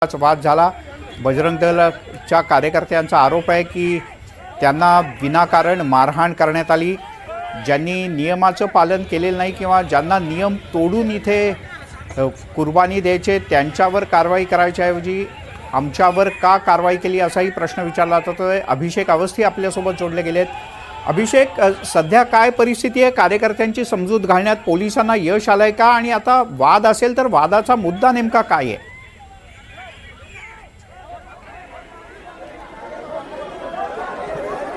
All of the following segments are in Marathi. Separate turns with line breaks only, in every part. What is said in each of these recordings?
वाद झाला। बजरंग दलच्या कार्यकर्त्यांचा आरोप आहे की त्यांना विनाकारण मारहाण करण्यात आली। ज्यांनी नियमाचं पालन केलेलं नाही किंवा ज्यांना नियम तोडून इथे कुर्बानी द्यायचे त्यांच्यावर कारवाई करायच्याऐवजी आमच्यावर का कारवाई केली असाही प्रश्न विचारला जातोय। अभिषेक अवस्थी आपल्यासोबत जोडले गेलेत। अभिषेक, सध्या काय परिस्थिती आहे? कार्यकर्त्यांची समजूत घालण्यात पोलिसांना यश आलंय का? आणि आता वाद असेल तर वादाचा मुद्दा नेमका काय आहे?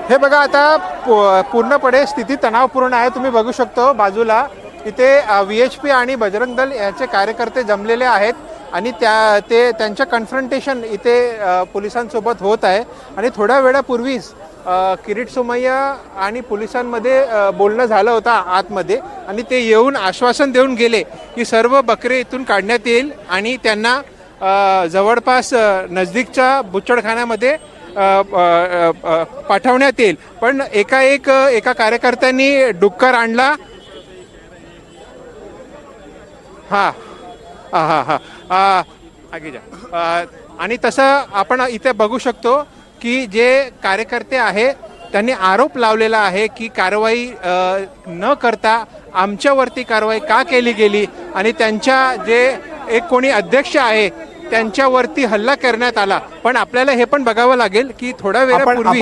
हे बघा, आता पूर्णपणे स्थिती तणावपूर्ण आहे। तुम्ही बघू शकतो बाजूला इथे VHP आणि बजरंग दल याचे कार्यकर्ते जमलेले आहेत आणि त्यांच्या कन्फ्रंटेशन इथे पोलिसांसोबत होत आहे। आणि थोड्या वेळापूर्वीच किरीट सोमय्या आणि पोलिसांमध्ये बोलणं झालं होतं आतमध्ये, आणि ते येऊन आश्वासन देऊन गेले की सर्व बकरे इथून काढण्यात येईल आणि त्यांना जवळपास नजदीकच्या बुच्चडखान्यामध्ये पाठवण्यात येईल। पण एका कार्यकर्त्यांनी डुक्कर आणला। आगे जा। आणि तसं आपण इथे बघू शकतो की जे कार्यकर्ते आहे त्यांनी आरोप लावलेला आहे की कारवाई न करता आमच्यावरती कारवाई का केली गेली, आणि त्यांच्या जे एक कोणी अध्यक्ष आहे त्यांच्यावरती हल्ला करण्यात आला। पण आपल्याला हे पण बघावं लागेल की थोड्या वेळापूर्वी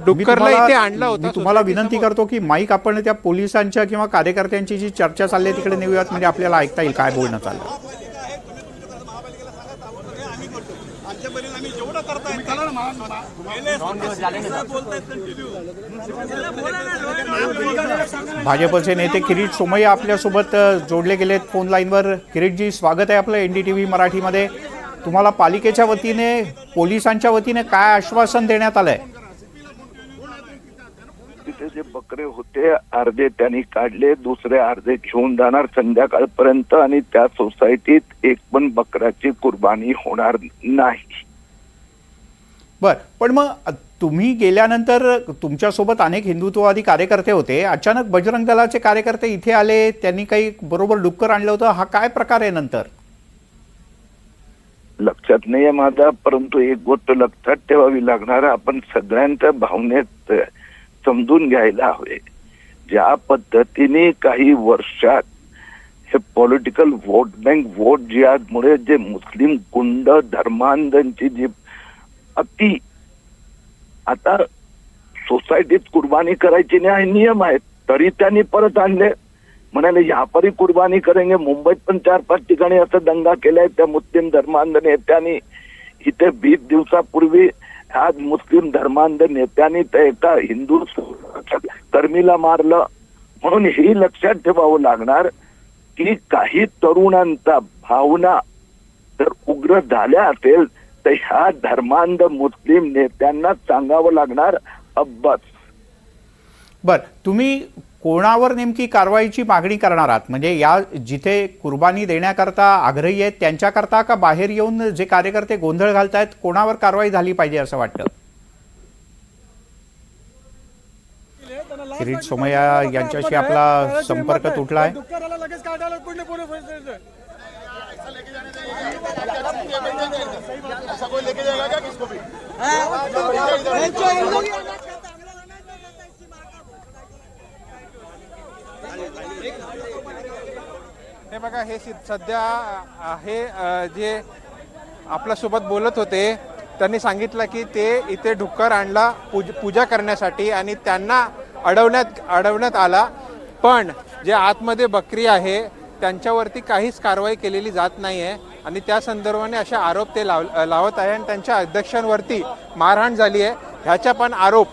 डुक्करला इथे आणलं होतं।
मी तुम्हाला विनंती करतो की माईक आपण त्या पोलिसांच्या किंवा कार्यकर्त्यांची जी चर्चा चालली आहे तिकडे नेऊयात, म्हणजे आपल्याला ऐकता येईल काय बोलणं चाललं। भाजपचे नेते किरीट सोमय्या आपल्यासोबत जोडले गेलेत फोन लाईनवर। किरीटजी, स्वागत आहे आपलं NDTV मराठीमध्ये। तुम्हाला पालिकेच्या वतीने पोलिसांच्या वतीने काय आश्वासन देण्यात आलंय?
तिथे जे बकरे होते अर्धे त्यांनी काढले, दुसरे अर्धे घेऊन जाणार संध्याकाळपर्यंत, आणि त्या सोसायटीत एक पण बकऱ्याची कुर्बानी होणार नाही।
बर, पण मग तुम्ही गेल्यानंतर तुमच्यासोबत अनेक हिंदुत्ववादी कार्यकर्ते होते, अचानक बजरंग दलाचे कार्यकर्ते इथे आले, त्यांनी काही बरोबर डुक्कर आणलं होतं, हा काय प्रकार आहे? नंतर
लक्षात नाहीये माझा, परंतु एक गोष्ट लक्षात ठेवावी लागणार, आपण सगळ्यांच्या भावनेत समजून घ्यायला हवे। ज्या पद्धतीने काही वर्षात हे पॉलिटिकल व्होट बँक व्होट ज्यामुळे जे मुस्लिम गुंड धर्मांधांची जी अति, आता सोसायटीत कुर्बानी करायची नाही नियम आहेत, तरी त्यांनी परत आणले, म्हणाले यापरी कुर्बानी करेंगे। मुंबईत पण 4-5 ठिकाणी असं दंगा केलाय त्या मुस्लिम धर्मांध नेत्यांनी। इथे 20 दिवसापूर्वी आज मुस्लिम धर्मांध नेत्यांनी त्या एका हिंदू कर्मीला मारलं। म्हणून हे लक्षात ठेवावं लागणार की काही तरुणांचा भावना जर उग्र झाल्या असेल तर ह्या धर्मांध मुस्लिम नेत्यांना सांगावं लागणार अब्बास।
बर, तुम्ही कोणावर नेमकी कारवाईची मागणी करणार आहात? म्हणजे या जिथे कुर्बानी देण्याकरता आग्रही आहेत त्यांच्याकरता, का बाहेर येऊन जे कार्यकर्ते गोंधळ घालतायत कोणावर कारवाई झाली पाहिजे असं वाटतं? किरीट सोमय्या यांच्याशी आपला संपर्क तुटला आहे।
हे बघा, हे सध्या हे जे आपल्यासोबत बोलत होते त्यांनी सांगितलं की ते इथे डुक्कर आणला पूजा करण्यासाठी आणि त्यांना अडवण्यात आला, पण जे आतमध्ये बकरी आहे त्यांच्यावरती काहीच कारवाई केलेली जात नाही आहे, आणि त्या संदर्भाने असे आरोप ते लावत आहे, आणि त्यांच्या अध्यक्षांवरती मारहाण झाली आहे ह्याचा पण आरोप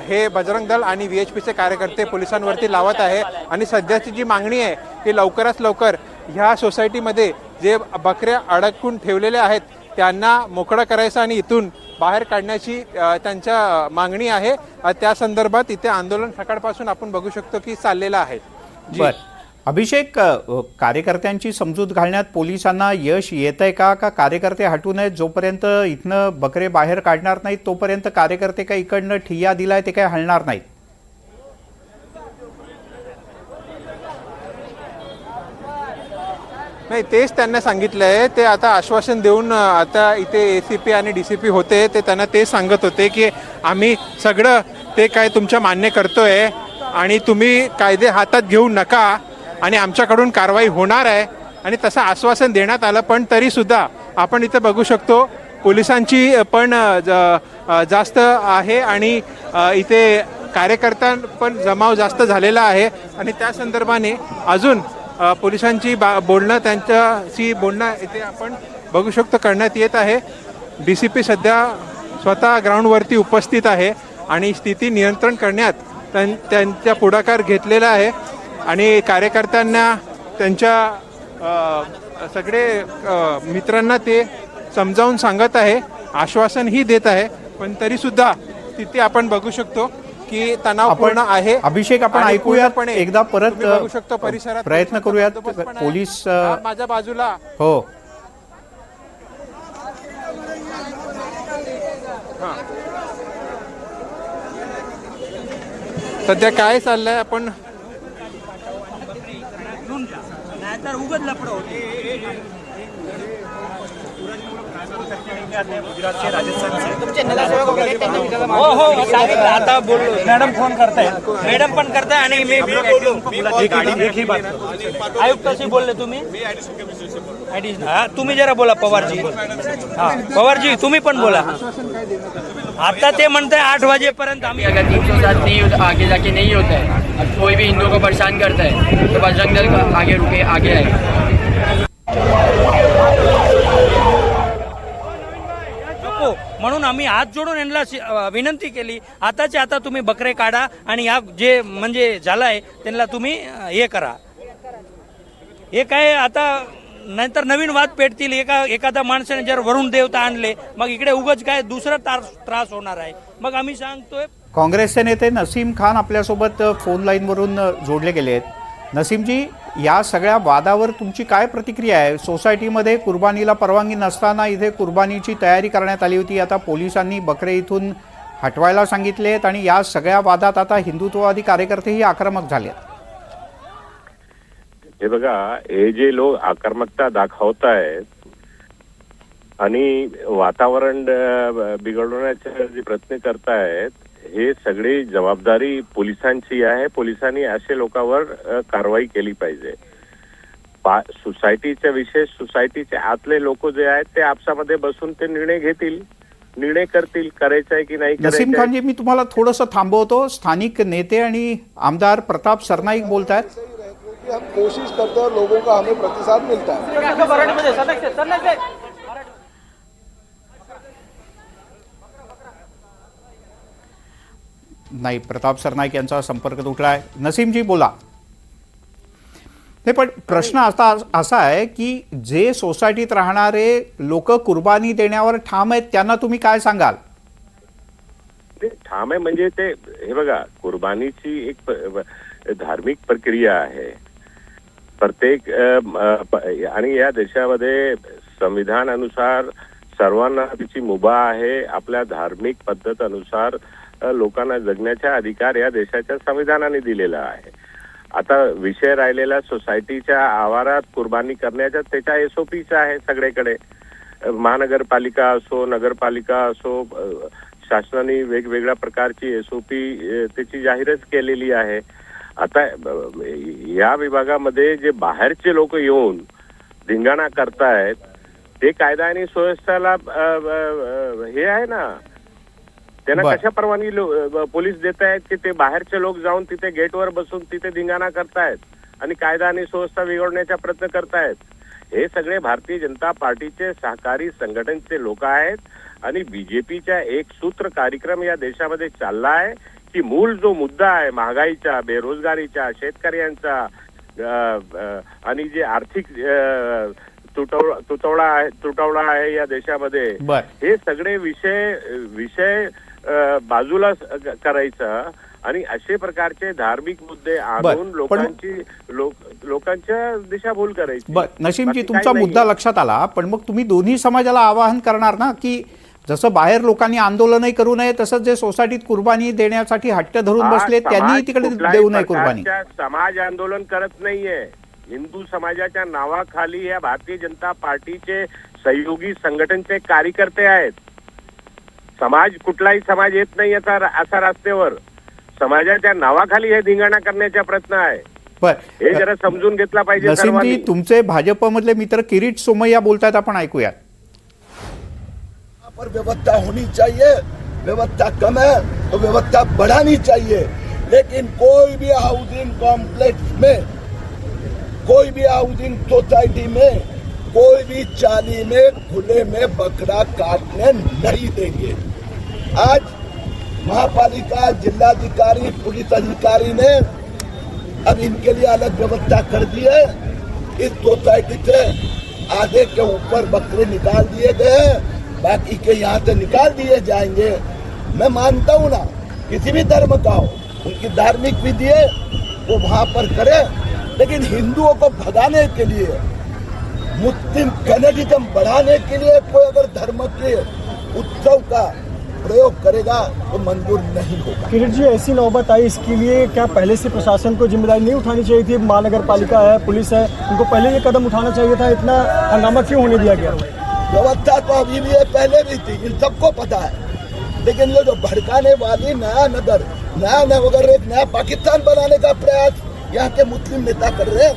हे बजरंग दल आणि VHPचे कार्यकर्ते पोलिसांवरती लावत आहे। आणि सध्याची जी मागणी आहे की लवकरात लवकर ह्या सोसायटीमध्ये जे बकऱ्या अडकून ठेवलेल्या आहेत त्यांना मोकळं करायचं आणि इथून बाहेर काढण्याची त्यांच्या मागणी आहे। त्या संदर्भात इथे आंदोलन सकाळपासून आपण बघू शकतो की चाललेलं आहे।
अभिषेक, कार्यकर्त्यांची समजूत घालण्यात पोलिसांना यश येतंय का? कार्यकर्ते हटू नयेत, जोपर्यंत इथनं बकरे बाहेर काढणार नाहीत तोपर्यंत कार्यकर्ते काही इकडनं ठिय्या दिलाय ते काही हलणार नाहीत?
नाही, तेच त्यांना सांगितलं आहे. ते आता आश्वासन देऊन आता इथे ACP आणि DCP होते, ते त्यांना ते सांगत होते की आम्ही सगळं ते काय तुमच्या मान्य करतोय आणि तुम्ही कायदे हातात घेऊ नका आणि आमच्याकडून कारवाई होणार आहे आणि तसं आश्वासन देण्यात आलं. पण तरीसुद्धा आपण इथं बघू शकतो पोलिसांची पण जास्त आहे आणि इथे कार्यकर्ता पण जमाव जास्त झालेला आहे आणि त्या संदर्भाने अजून पोलिसांची बोलणं त्यांच्याशी बोलणं इथे आपण बघू शकतो करण्यात येत आहे. DCP सध्या स्वतः ग्राउंडवरती उपस्थित आहे आणि स्थिती नियंत्रण करण्यात त्यांचा पुढाकार घेतलेला आहे आणि कार्यकर्त्यांना त्यांच्या सगळे मित्रांना ते समजावून सांगत आहे, आश्वासनही देत आहे. पण तरीसुद्धा स्थिती आपण बघू शकतो की तणावपूर्ण आहे.
अभिषेक, आपण
आणि
ऐकूयात
पूर्णपणे
एकदा परत
तुम्ही बघू शकतो परिसरात
प्रयत्न करूयात.
बंदोबस्त पण आहे.
पोलीस
माझ्या बाजूला
हो
सध्या काय चाललंय आपण
हो हो सांगितलं आता बोललो. मॅडम फोन करताय, मॅडम पण करताय आणि मी आयुक्ताशी बोलले. तुम्ही हा तुम्ही जरा बोला पवारजी. हा पवारजी तुम्ही पण बोला. आता ते म्हणताय 8 वाजेपर्यंत आम्ही.
अगर 307 नहीं आगे जाके नहीं होता है, अब कोई भी हिंदुओं को परेशान करता है तो बजरंग दल का आगे रुके आगे आए.
म्हणून आम्ही हात जोडून यांना विनंती केली, आताच्या आता तुम्ही बकरे काढा आणि या जे म्हणजे झालाय त्यांना तुम्ही हे करा. हे काय आता नंतर नवीन वाद पेटतील. एखादा माणसाने जर वरुण देवता आणले मग इकडे उगाच काय दुसरा त्रास होणार आहे. मग आम्ही सांगतोय.
काँग्रेसचे नेते नसीम खान आपल्यासोबत फोन लाईनवरून जोडले गेले आहेत. नसीमजी, या सगळ्या वादावर तुमची काय प्रतिक्रिया आहे? सोसायटीमध्ये कुर्बानीला परवानगी नसताना इथे कुर्बानीची तयारी करण्यात आली होती. आता पोलिसांनी बकरे इथून हटवायला सांगितले आहेत आणि या सगळ्या वादात आता हिंदुत्ववादी कार्यकर्तेही आक्रमक झाले आहेत.
हे बघा, हे जे लोक आक्रमकता दाखवत आहेत आणि वातावरण बिघडवण्याचे जे प्रयत्न करतायत, हे सगळी जबाबदारी पोलिसांची आहे. पोलिसांनी अशा लोकांवर कारवाई केली पाहिजे. सोसायटीच्या विशेष सोसायटीचे आतले लोक जे आहेत ते आपसामध्ये बसून ते निर्णय करतील करायचं आहे की नाही.
नसीम खानजी, मी तुम्हाला थोडंसं थांबवतो. स्थानिक नेते आणि आमदार प्रताप सरनाईक बोलत आहेत.
हम कोशिश करते हैं और लोगों का हमें प्रतिसाद मिलता है.
नाही, प्रताप सरनाईक यांचा संपर्क तुटलाय. नसीमजी बोला. नाही, पण प्रश्न असा आहे की जे सोसायटीत राहणारे लोक कुर्बानी देण्यावर ठाम आहेत त्यांना तुम्ही काय सांगाल?
ठाम आहे म्हणजे ते, हे बघा, कुर्बानीची एक धार्मिक प्रक्रिया आहे प्रत्येक आणि या देशामध्ये संविधानानुसार सर्वांना तिची मुभा आहे. आपल्या धार्मिक पद्धत अनुसार लोकांना जगण्याचा अधिकार या देशाच्या संविधानाने दिलेला आहे. आता विषय राहिलेला सोसायटीच्या आवारात कुर्बानी करण्याचा त्याच्या SOPच आहे सगळीकडे. महानगरपालिका असो, नगरपालिका असो, शासनाने वेगवेगळ्या प्रकारची SOP त्याची जाहीरच केलेली आहे. आता या विभागामध्ये जे बाहेरचे लोक येऊन धिंगाणा करतायत ते कायदा आणि सुव्यवस्थेला हे आहे ना, त्यांना कशा परवानगी पोलीस देत आहेत की ते बाहेरचे लोक जाऊन तिथे गेटवर बसून तिथे धिंगाणा करतायत आणि कायदा आणि सुव्यवस्था बिघडण्याचा प्रयत्न करतायत. हे सगळे भारतीय जनता पार्टीचे सहकारी संघटनेचे लोक आहेत आणि BJPचा एक सूत्र कार्यक्रम या देशामध्ये चालला आहे की मूळ जो मुद्दा आहे महागाईचा, बेरोजगारीचा, शेतकऱ्यांचा आणि जे आर्थिक तुटवडा आहे या देशामध्ये, हे सगळे विषय बाजूला करायचा आणि असे प्रकारचे धार्मिक मुद्दे आणून लोकांच्या दिशाभूल करायची.
नसीमजी, तुमचा मुद्दा लक्षात आला, पण मग तुम्ही दोन्ही समाजाला आवाहन करणार ना की जसं बाहेर लोकांनी आंदोलनही करू नये तसंच जे सोसायटीत कुर्बानी देण्यासाठी हट्ट धरून बसले त्यांनी तिकडे देऊ नये कुर्बानी.
समाज आंदोलन करत नाहीये. हिंदू समाजाच्या नावाखाली या भारतीय जनता पार्टीचे सहयोगी संघटनेचे कार्यकर्ते आहेत. समाज कुठलाही समाज येत नाही असा रस्त्यावर समाजाच्या नावाखाली हे धिंगाणा करण्याचा प्रयत्न आहे.
बर
हे जरा समजून घेतला पाहिजे
नसीमजी,
सर्वांनी.
तुमचे भाजपमधले मित्र किरीट सोमय्या बोलतायत, आपण ऐकूयात.
पर व्यवस्था होनी चाहिए, व्यवस्था कम है तो व्यवस्था बढ़ानी चाहिए, लेकिन कोई भी हाउसिंग कॉम्प्लेक्स में, कोई भी हाउसिंग सोसाइटी में, कोई भी चाली में खुले में बकरा काटने नहीं देंगे. आज महापालिका, जिलाधिकारी, पुलिस अधिकारी ने अब इनके लिए अलग व्यवस्था कर दी है. इस सोसाइटी से आधे के ऊपर बकरे निकाल दिए गए हैं, बाकी के यहाँ से निकाल दिए जाएंगे. मैं मानता हूँ ना, किसी भी धर्म का हो, उनकी धार्मिक विधि है वो वहाँ पर करे, लेकिन हिंदुओं को भगाने के लिए, मुस्लिम फैनेटिज्म बढ़ाने के लिए कोई अगर धर्म के उत्सव का प्रयोग करेगा तो मंजूर नहीं होगा.
किरीट जी, ऐसी नौबत आई, इसके लिए क्या पहले से प्रशासन को जिम्मेदारी नहीं उठानी चाहिए थी? महानगर पालिका है, पुलिस है, उनको पहले ये कदम उठाना चाहिए था. इतना हंगामा क्यों होने दिया गया?
व्यवस्था तो अभी भी है, पहले भी थी, इन सबको पता है. लेकिन ये जो भड़काने वाली नया नगर एक नया पाकिस्तान बनाने का प्रयास यहाँ के मुस्लिम नेता कर रहे हैं.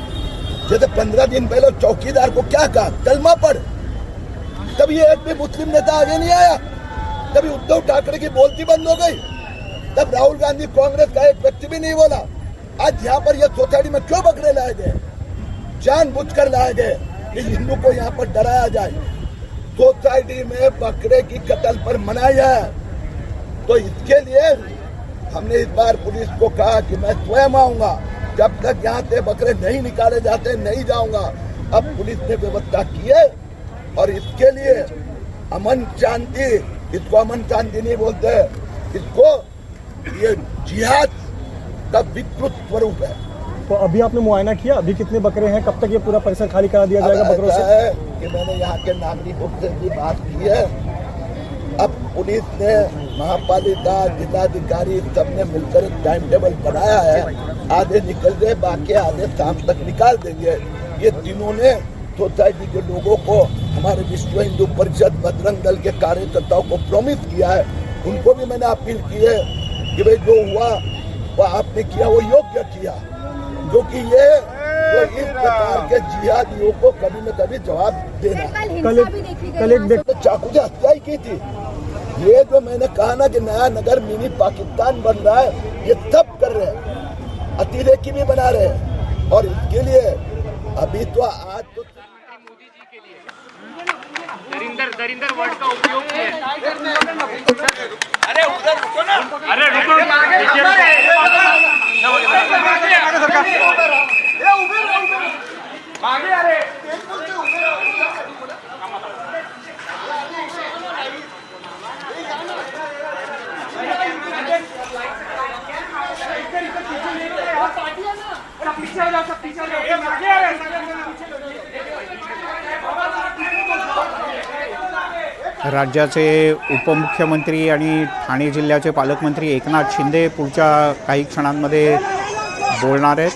जैसे 15 दिन पहले चौकीदार को क्या कहा, कलमा पढ़, तब ये एक भी मुस्लिम नेता आगे नहीं आया. तभी उद्धव ठाकरे की बोलती बंद हो गई. तब राहुल गांधी, कांग्रेस का एक व्यक्ति भी नहीं बोला. आज यहाँ पर यह सोसाइटी में क्यों बकरे लाए गए? जानबूझकर लाए गए कि हिंदू को यहाँ पर डराया जाए. सोसाइटी में बकरे की कत्ल पर मनाई है, तो इसके लिए हमने इस बार पुलिस को कहा कि मैं स्वयं आऊंगा. जब तक यहाँ से बकरे नहीं निकाले जाते नहीं जाऊंगा. अब पुलिस ने व्यवस्था की है और इसके लिए अमन शांति, इसको अमन शांति नहीं बोलते, इसको ये जिहाद का विकृत स्वरूप है.
तो अभी आपने मुआयना किया, अभी कितने बकरे हैं, कब तक ये पूरा परिसर खाली करा दिया जाएगा बकरों से?
है कि मैंने यहाँ के नागरिकों से भी बात की है. अब पुलिस ने, महापालिका, जिलाधिकारी सबने मिलकर एक टाइम टेबल बनाया है. आधे निकल गए, बाकी आधे शाम तक निकाल देंगे. ये तीनों ने सोसाइटी के लोगों को, हमारे विश्व हिंदू परिषद, बजरंग दल के कार्यकर्ताओं को प्रॉमिस किया है. उनको भी मैंने अपील की है कि भाई जो हुआ वो आपने किया वो योग्य किया, जो कि ये तो इस प्रकार के जिहादियों को कभी न कभी जवाब देना.
कल एक
चाकू से हत्या ही की थी. ये जो मैंने कहा ना कि नया नगर मिनी पाकिस्तान बन रहा है, ये सब कर रहे हैं, अतिरेकी भी बना रहे हैं. और इसके लिए अभी तो आज तो
दरिंदर वर्ड का उपयोग किया.
अरे उधर रुको ना, अरे रुको,
राज्याचे उपमुख्यमंत्री आणि ठाणे जिल्ह्याचे पालकमंत्री एकनाथ शिंदे पुढच्या काही क्षणांमध्ये बोलणार आहेत.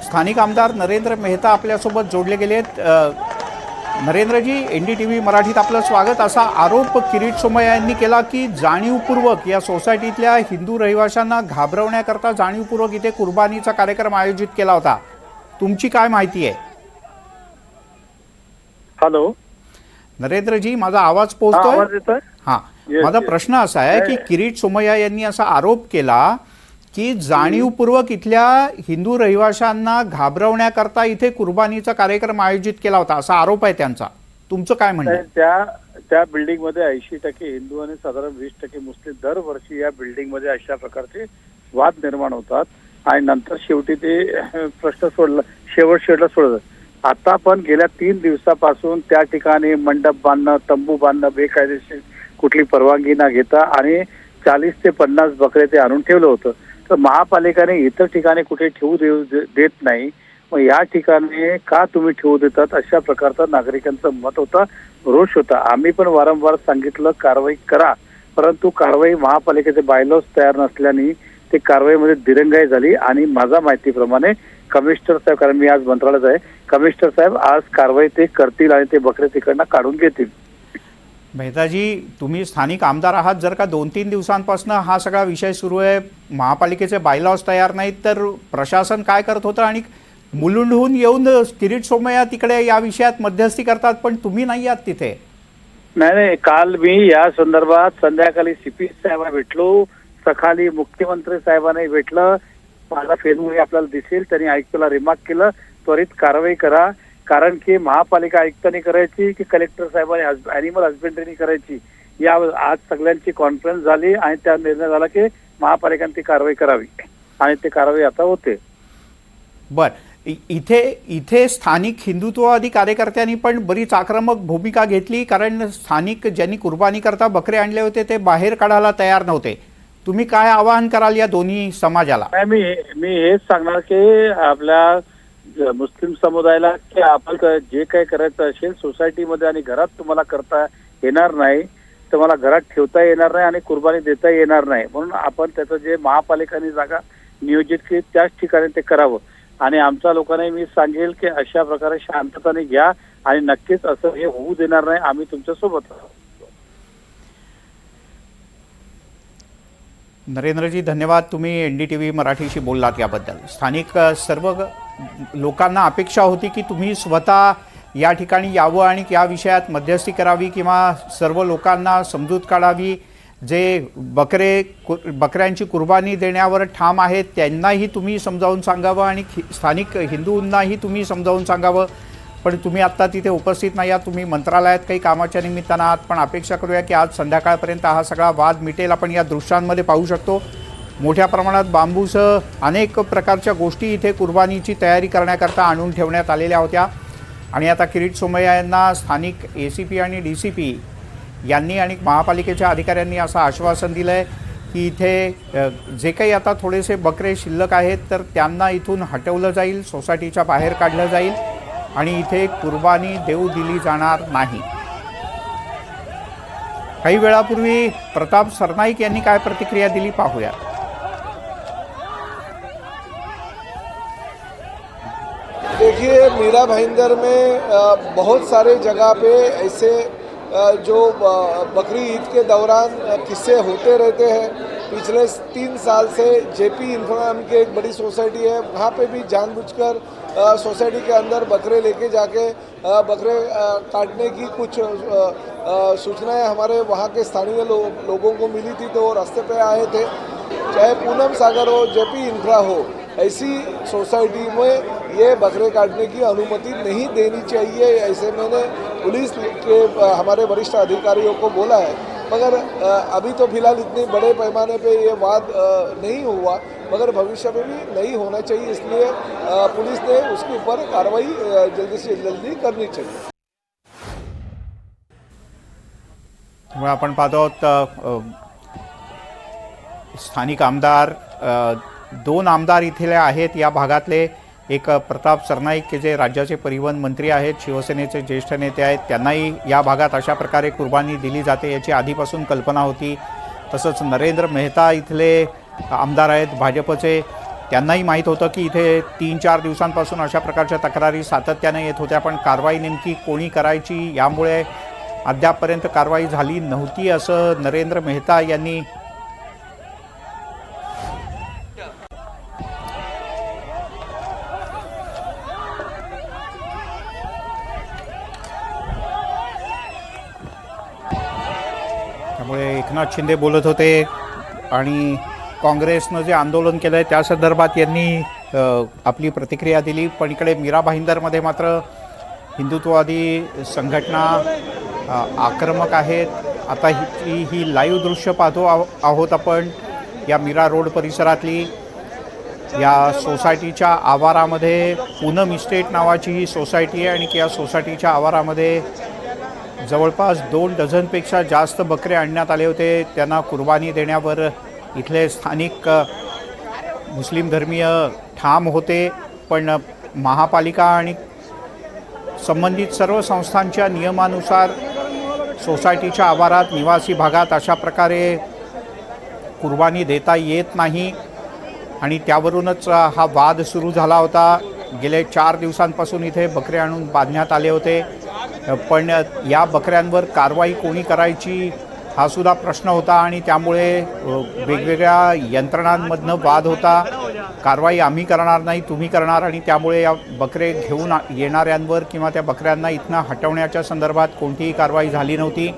स्थानिक आमदार नरेंद्र मेहता आपल्यासोबत जोडले गेले आहेत. नरेंद्रजी, NDTV मराठीत आपलं स्वागत. असा आरोप किरीट सोमय्या यांनी केला की जाणीवपूर्वक या सोसायटीतल्या हिंदू रहिवाशांना घाबरवण्याकरता जाणीवपूर्वक इथे कुर्बानीचा कार्यक्रम आयोजित केला होता. तुमची काय माहिती आहे?
हॅलो
नरेंद्रजी, माझा आवाज पोहोचतोय? हां, माझा प्रश्न असा आहे की किरीट सोमय्या यांनी असा आरोप केला की जाणीवपूर्वक इथल्या हिंदू रहिवाशांना घाबरवण्याकरता इथे कुर्बानीचा कार्यक्रम आयोजित केला होता, असा आरोप आहे त्यांचा. तुमचं काय म्हणणं आहे?
त्या बिल्डिंग मध्ये 80% हिंदू आणि साधारण 20% मुस्लिम दरवर्षी या बिल्डिंग मध्ये अशा प्रकारचे वाद निर्माण होतात आणि नंतर शेवटी ते प्रश्न शेवटला सोडतात. आता पण गेल्या 3 दिवसापासून त्या ठिकाणी मंडप बांधणं, तंबू बांधणं बेकायदेशीर कुठली परवानगी न घेता आणि 40 ते 50 बकरे ते आणून ठेवलं होतं. तर महापालिकेने इतर ठिकाणी कुठे ठेवू देत नाही. मग या ठिकाणी का तुम्ही ठेवू देतात, अशा प्रकारचं नागरिकांचं मत होतं, रोष होता. आम्ही पण वारंवार सांगितलं कारवाई करा, परंतु कारवाई महापालिकेचे बायलॉज तयार नसल्याने ते कारवाईमध्ये दिरंगाई झाली. आणि माझ्या माहितीप्रमाणे कमिशनर साहेब, कारण मी आज मंत्रालयात आहे, कमिशनर साहेब आज कारवाई ते करतील आणि ते बकरे तिकडनं काढून घेतील.
मेहताजी, तुम्ही स्थानिक आमदार आहात, जर का 2-3 दिवसांपासून हा सगळा विषय सुरू आहे, महापालिकेचे बायलॉज तयार नाहीत, तर प्रशासन काय करत होतं आणि मुलुंडहून येऊन किरीट सोमय्या तिकडे या विषयात मध्यस्थी करतात, पण तुम्ही नाही आहात तिथे.
नाही, काल मी या संदर्भात संध्याकाळी सीपी साहेबांना भेटलो, सकाळी मुख्यमंत्री साहेबांना भेटलं. माझा फेसबुक आपल्याला दिसेल, त्यांनी आयुक्ताला रिमार्क केलं त्वरित कारवाई करा, कारण की महापालिका आयुक्तांनी करायची की कलेक्टर साहेबांनी अॅनिमल हजबेंड्रीनी करायची, या आज सगळ्यांची कॉन्फरन्स झाली आणि त्या निर्णय झाला की महापालिकांनी ती कारवाई करावी आणि ती कारवाई आता होते.
बर, इथे स्थानिक हिंदुत्ववादी कार्यकर्त्यांनी पण बरीच आक्रमक भूमिका घेतली, कारण स्थानिक ज्यांनी कुर्बानी करता बकरे आणले होते ते बाहेर काढायला तयार नव्हते. तुम्ही काय आवाहन कराल या दोन्ही समाजाला?
मी हेच सांगणार की आपल्या मुस्लिम समुदायाला की आपण जे काही करायचं असेल सोसायटीमध्ये आणि घरात तुम्हाला करता येणार नाही, तुम्हाला घरात ठेवता येणार नाही आणि कुर्बानी देता येणार नाही, म्हणून आपण त्याचं जे महापालिकांनी जागा नियोजित केली त्याच ठिकाणी ते करावं. आणि आमच्या लोकांनी मी सांगेल की अशा प्रकारे शांतताने घ्या आणि नक्कीच असं हे होऊ देणार नाही, आम्ही तुमच्या सोबत आहोत.
नरेंद्रजी, धन्यवाद. तुम्ही NDTV मराठीशी बोललात याबद्दल. स्थानिक सर्व लोकांना अपेक्षा होती की तुम्ही स्वतः या ठिकाणी यावं आणि या विषयात मध्यस्थी करावी किंवा सर्व लोकांना समजूत काढावी. जे बकऱ्यांची कुर्बानी देण्यावर ठाम आहेत त्यांनाही तुम्ही समजावून सांगावं आणि स्थानिक हिंदूंनाही तुम्ही समजावून सांगावं. पण तुम्ही आत्ता तिथे उपस्थित नाही आहात, तुम्ही मंत्रालयात काही कामाच्या निमित्तानं आहात. पण अपेक्षा करूया की आज संध्याकाळपर्यंत हा सगळा वाद मिटेल. आपण या दृश्यांमध्ये पाहू शकतो मोठ्या प्रमाणात बांबूसह अनेक प्रकारच्या गोष्टी इथे कुर्बानीची तयारी करण्याकरता आणून ठेवण्यात आलेल्या होत्या. आणि आता किरीट सोमय्या यांना स्थानिक ACP आणि DCP यांनी आणि महापालिकेच्या अधिकाऱ्यांनी असं आश्वासन दिलं आहे की इथे जे काही आता थोडेसे बकरे शिल्लक आहेत तर त्यांना इथून हटवलं जाईल, सोसायटीच्या बाहेर काढलं जाईल आणि इथे कुर्बानी देऊ दिली जाणार नाही. काही वेळापूर्वी प्रताप सरनाईक यांनी काय प्रतिक्रिया दिली पाहूया.
देखिए, मीरा भाईंदर में बहुत सारे जगह पे ऐसे जो बकरी ईद के दौरान किस्से होते रहते हैं. पिछले 3 साल से JP इंफ्रा नाम की एक बड़ी सोसाइटी है, वहाँ पे भी जानबूझकर सोसाइटी के अंदर बकरे लेके जाके बकरे काटने की कुछ सूचनाएं हमारे वहाँ के स्थानीय लोगों को मिली थी, तो वो रास्ते पे आए थे. चाहे पूनम सागर हो, JP इंफ्रा हो, ऐसी सोसाइटी में ये बकरे काटने की अनुमति नहीं देनी चाहिए, ऐसे मैंने पुलिस के हमारे वरिष्ठ अधिकारियों को बोला है. मगर अभी तो फिलहाल इतने बड़े पैमाने पे ये वाद नहीं हुआ, मगर भविष्य में भी नहीं होना चाहिए, इसलिए पुलिस ने उसके ऊपर कार्रवाई जल्दी से जल्दी करनी चाहिए.
आपण पाहतो स्थानिक आमदार 2 आमदार इथले आहेत या भागातले. एक प्रताप सरनाईक जे राज्याचे परिवहन मंत्री आहेत, शिवसेनेचे ज्येष्ठ नेते आहेत, त्यांनाही या भागात अशा प्रकारे कुर्बानी दिली जाते याची आधीपासून कल्पना होती. तसंच नरेंद्र मेहता इथले आमदार आहेत भाजपचे, त्यांनाही माहीत होतं की इथे 3-4 दिवसांपासून अशा प्रकारच्या तक्रारी सातत्याने येत होत्या. पण कारवाई नेमकी कोणी करायची यामुळे अद्यापपर्यंत कारवाई झाली नव्हती असं नरेंद्र मेहता यांनी एकनाथ शिंदे बोलत होते. आणि काँग्रेसनं जे आंदोलन केलं आहे त्या संदर्भात यांनी आपली प्रतिक्रिया दिली. पण इकडे मीरा भाईंदरमध्ये मात्र हिंदुत्ववादी संघटना आक्रमक आहेत. आता ही लाईव्ह दृश्य पाहतो आहोत आपण या मीरा रोड परिसरातली. या सोसायटीच्या आवारामध्ये पूनम इस्टेट नावाची ही सोसायटी आहे आणि या सोसायटीच्या आवारामध्ये जवळपास 2 डझनपेक्षा जास्त बकरे आणण्यात आले होते. त्यांना कुर्बानी देण्यावर इथले स्थानिक मुस्लिम धर्मीय ठाम होते. पण महापालिका आणि संबंधित सर्व संस्थांच्या नियमानुसार सोसायटीच्या आवारात निवासी भागात अशा प्रकारे कुर्बानी देता येत नाही आणि त्यावरूनच हा वाद सुरू झाला होता. गेले 4 दिवसांपासून इथे बकरे आणून बांधण्यात आले होते, पण या बकऱ्यांवर कारवाई कोणी करायची हा सुद्धा प्रश्न होता आणि त्यामुळे वेगवेगळ्या यंत्रणांमधनं वाद होता. कारवाई आम्ही करणार नाही, तुम्ही करणार, आणि त्यामुळे या बकरे घेऊन येणाऱ्यांवर किंवा त्या बकऱ्यांना इथनं हटवण्याच्या संदर्भात कोणतीही कारवाई झाली नव्हती.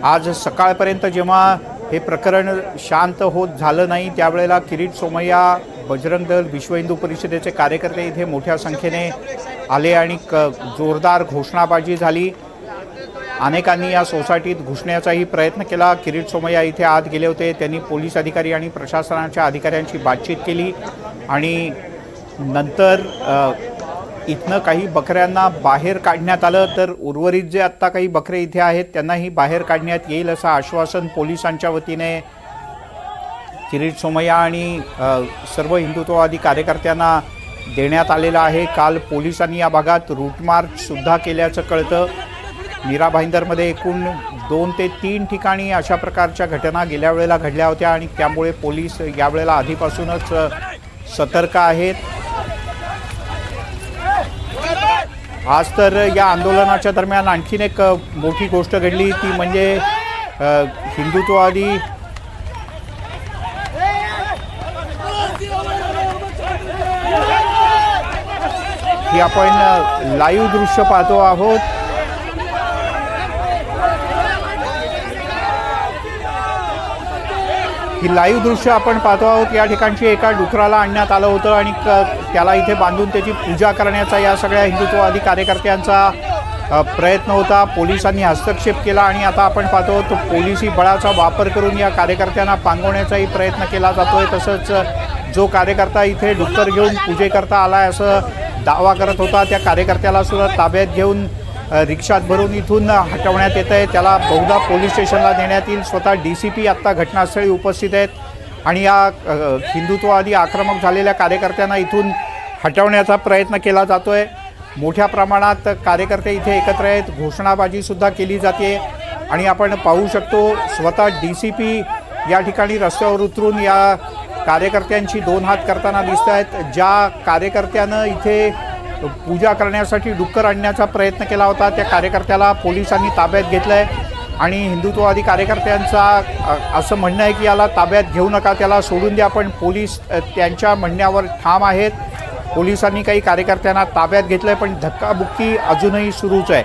आज सकाळपर्यंत जेव्हा हे प्रकरण शांत होत झालं नाही त्यावेळेला किरीट सोमय्या, बजरंग दल, विश्व हिंदू परिषदेचे कार्यकर्ते इथे मोठ्या संख्येने आले आणि जोरदार घोषणाबाजी झाली. अनेकांनी या सोसायटीत घुसण्याचाही प्रयत्न केला. किरीट सोमय्या इथे आत गेले होते, त्यांनी पोलीस अधिकारी आणि प्रशासनाच्या अधिकाऱ्यांशी बातचीत केली आणि नंतर इथनं काही बकऱ्यांना बाहेर काढण्यात आलं. तर उर्वरित जे आत्ता काही बकरे इथे आहेत त्यांनाही बाहेर काढण्यात येईल असं आश्वासन पोलिसांच्या वतीने किरीट सोमय्या आणि सर्व हिंदुत्ववादी कार्यकर्त्यांना देण्यात आलेलं आहे. काल पोलिसांनी या भागात रूट मार्चसुद्धा केल्याचं कळतं. मीरा भाईंदरमध्ये एकूण 2 ते 3 ठिकाणी अशा प्रकारच्या घटना गेल्या वेळेला घडल्या होत्या आणि त्यामुळे पोलीस यावेळेला आधीपासूनच सतर्क आहेत. आज तर या आंदोलनाच्या दरम्यान आणखीन एक मोठी गोष्ट घडली, ती म्हणजे हिंदुत्ववादी ही आपण लाईव्ह दृश्य पाहतो आहोत. ही लाईव्ह दृश्य आपण पाहतो आहोत. या ठिकाणची एका डुकराला आणण्यात आलं होतं आणि त्याला इथे बांधून त्याची पूजा करण्याचा या सगळ्या हिंदुत्ववादी कार्यकर्त्यांचा प्रयत्न होता. पोलिसांनी हस्तक्षेप केला आणि आता आपण पाहतो तो पोलिसी बळाचा वापर करून या कार्यकर्त्यांना पांगवण्याचाही प्रयत्न केला जातोय. तसंच जो कार्यकर्ता इथे डुक्कर घेऊन पूजेकरता आलाय असं दावा करत होता त्या कार्यकर्त्याला सुद्धा ताब्यात घेऊन रिक्षात भरून इथून हटवण्यात येत आहे. त्याला बहुधा पोलीस स्टेशनला नेण्यात येईल. स्वतः DCP आत्ता घटनास्थळी उपस्थित आहेत आणि या हिंदुत्ववादी आक्रमक झालेल्या कार्यकर्त्यांना इथून हटवण्याचा प्रयत्न केला जातो आहे. मोठ्या प्रमाणात कार्यकर्ते इथे एकत्र आहेत. घोषणाबाजीसुद्धा केली जाते आणि आपण पाहू शकतो स्वतः DCP या ठिकाणी रस्त्यावर उतरून या कार्यकर्त्यांची 2 हात करताना दिसत आहेत. ज्या कार्यकर्त्यानं इथे पूजा करण्यासाठी डुक्कर आणण्याचा प्रयत्न केला होता त्या कार्यकर्त्याला पोलिसांनी ताब्यात घेतलं आहे आणि हिंदुत्ववादी कार्यकर्त्यांचा असं म्हणणं आहे की याला ताब्यात घेऊ नका, त्याला सोडून द्या, पण पोलीस त्यांच्या म्हणण्यावर ठाम आहेत. पोलिसांनी काही कार्यकर्त्यांना ताब्यात घेतलं आहे पण धक्काबुक्की अजूनही सुरूच आहे.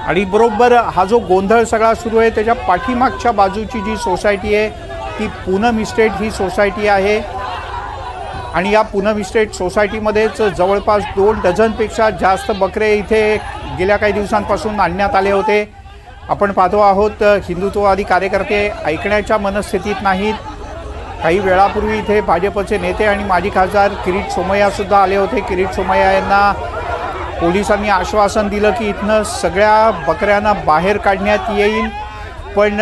आणि बरोबर हा जो गोंधळ सगळा सुरू आहे त्याच्या पाठीमागच्या बाजूची जी सोसायटी आहे ती पूनम इस्टेट ही सोसायटी आहे आणि या पूनम इस्टेट सोसायटीमध्येच जवळपास 2 डझनपेक्षा जास्त बकरे इथे गेल्या काही दिवसांपासून आणण्यात आले होते. आपण पाहतो आहोत हिंदुत्ववादी कार्यकर्ते ऐकण्याच्या मनस्थितीत नाहीत. काही वेळापूर्वी इथे भाजपचे नेते आणि माजी खासदार किरीट सोमय्यासुद्धा आले होते. किरीट सोमय्या यांना पोलिसांनी आश्वासन दिलं की इथनं सगळ्या बकऱ्यांना बाहेर काढण्यात येईल, पण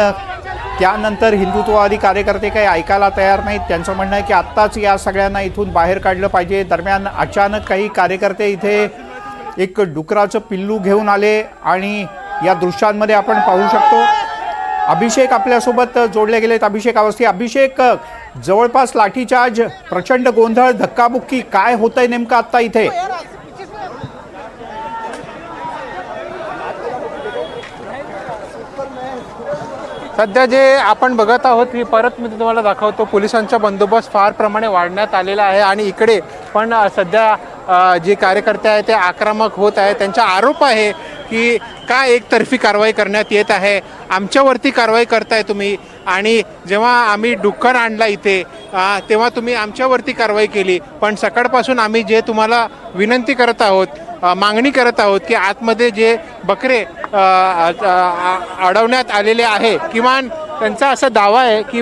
त्यानंतर हिंदुत्ववादी कार्यकर्ते काही ऐकायला तयार नाहीत. त्यांचं म्हणणं आहे की आत्ताच या सगळ्यांना इथून बाहेर काढलं पाहिजे. दरम्यान अचानक काही कार्यकर्ते इथे एक डुकराचं पिल्लू घेऊन आले आणि या दृश्यांमध्ये आपण पाहू शकतो. अभिषेक आपल्यासोबत जोडले गेलेत. अभिषेक अवस्थी. अभिषेक, जवळपास लाठीचार्ज, प्रचंड गोंधळ, धक्काबुक्की, काय होतंय नेमकं आत्ता इथे?
सध्या जे आपण बघत आहोत ही परत मी तुम्हाला दाखवतो. पोलिसांचा बंदोबस्त फार प्रमाणे वाढण्यात आलेला आहे आणि इकडे पण सध्या जे कार्यकर्ते आहेत ते आक्रमक होत आहेत. त्यांचा आरोप आहे की का एकतर्फी कारवाई करण्यात येत आहे, आमच्यावरती कारवाई करताय तुम्ही, आणि जेव्हा आम्ही डुक्कर आणला इथे तेव्हा तुम्ही आमच्यावरती कारवाई केली, पण सकाळपासून आम्ही जे तुम्हाला विनंती करत आहोत, मागणी करत आहोत की आतमध्ये जे बकरे अडवण्यात आलेले आहे, किमान त्यांचा असा दावा आहे की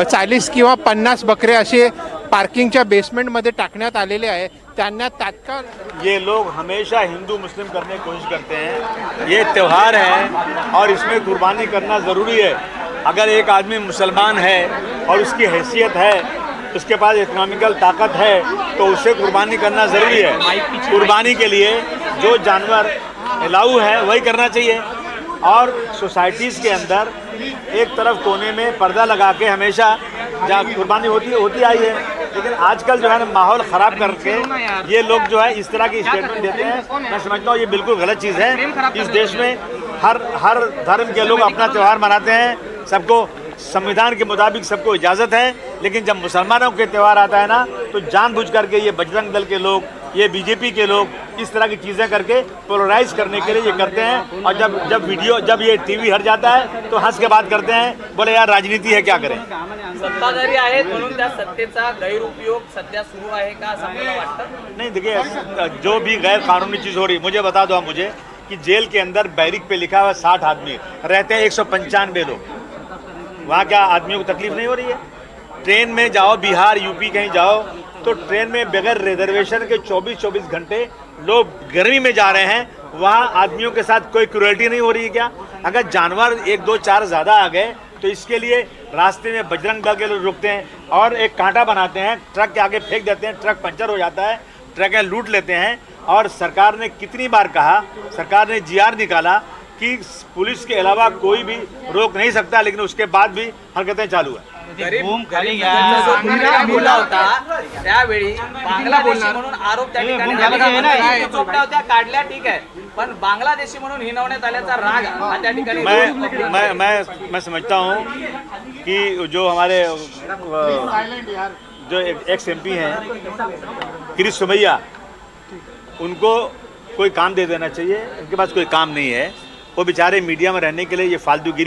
40 किंवा 50 बकरे असे पार्किंगच्या बेसमेंटमध्ये टाकण्यात आलेले आहे. त्यांना तात्काळ
ये लोग हमेशा हिंदू मुस्लिम करने की कोशिश करते हैं. ये त्यौहार है और इसमें कुर्बानी करना ज़रूरी है. अगर एक आदमी मुसलमान है और उसकी हैसियत है उसके पास इकोनॉमिकल ताकत है तो उसे कुर्बानी करना ज़रूरी है। कुर्बानी के लिए जो जानवर अलाउ है वही करना चाहिए। और सोसाइटीज़ के अंदर एक तरफ कोने में पर्दा लगा के हमेशा जहाँ कुर्बानी होती आई है, लेकिन आजकल जो है ना माहौल ख़राब करके ये लोग जो है इस तरह की स्टेटमेंट देते हैं। मैं समझता हूँ ये बिल्कुल गलत चीज़ है। इस देश में हर धर्म के लोग अपना त्यौहार मनाते हैं, सबको संविधान के मुताबिक सबको इजाज़त है, लेकिन जब मुसलमानों के त्यौहार आता है ना तो जानबूझ करके ये बजरंग दल के लोग, ये बीजेपी के लोग इस तरह की चीज़ें करके पोलराइज करने के लिए ये करते हैं। और जब ये टीवी हट जाता है तो हंस के बात करते हैं, बोले यार राजनीति है, क्या करें।
सत्ताधारी आहेत म्हणून त्या सत्तेचा गैरउपयोग सध्या सुरू आहे का असं आपल्याला वाटतं?
नहीं देखिए, जो भी गैर कानूनी चीज़ हो रही, मुझे बता दो मुझे कि जेल के अंदर बैरिक पे लिखा हुआ 60 आदमी रहते हैं, 195 लोग, वहाँ क्या आदमियों को तकलीफ नहीं हो रही है? ट्रेन में जाओ, बिहार यूपी कहीं जाओ तो ट्रेन में बगैर रिजर्वेशन के 24-24 घंटे लोग गर्मी में जा रहे हैं, वहाँ आदमियों के साथ कोई क्रूरल्टी नहीं हो रही है क्या? अगर जानवर 1, 2, 4 ज़्यादा आ गए तो इसके लिए रास्ते में बजरंग दल के लोग रुकते हैं और एक कांटा बनाते हैं, ट्रक के आगे फेंक देते हैं, ट्रक पंचर हो जाता है, ट्रकें लूट लेते हैं। और सरकार ने कितनी बार कहा, सरकार ने GR निकाला कि पुलिस के अलावा कोई भी रोक नहीं सकता, लेकिन उसके बाद भी हरकतें चालू है।
बोलला होता त्यावेळी बांगलादेशी म्हणून आरोप त्या ठिकाणी चोपड्या होत्या काढल्या, ठीक आहे, पण बांगलादेशी म्हणून हिनवण्यात आल्याचा राग हा त्या ठिकाणी
मैं समझता हूँ कि जो हमारे जो एक्स MP हैं गिरीश सोमैया, उनको कोई काम दे देना चाहिए। उनके पास कोई काम नहीं है, वो बेचारे मीडिया में रहने के लिए ये फालतूगिरी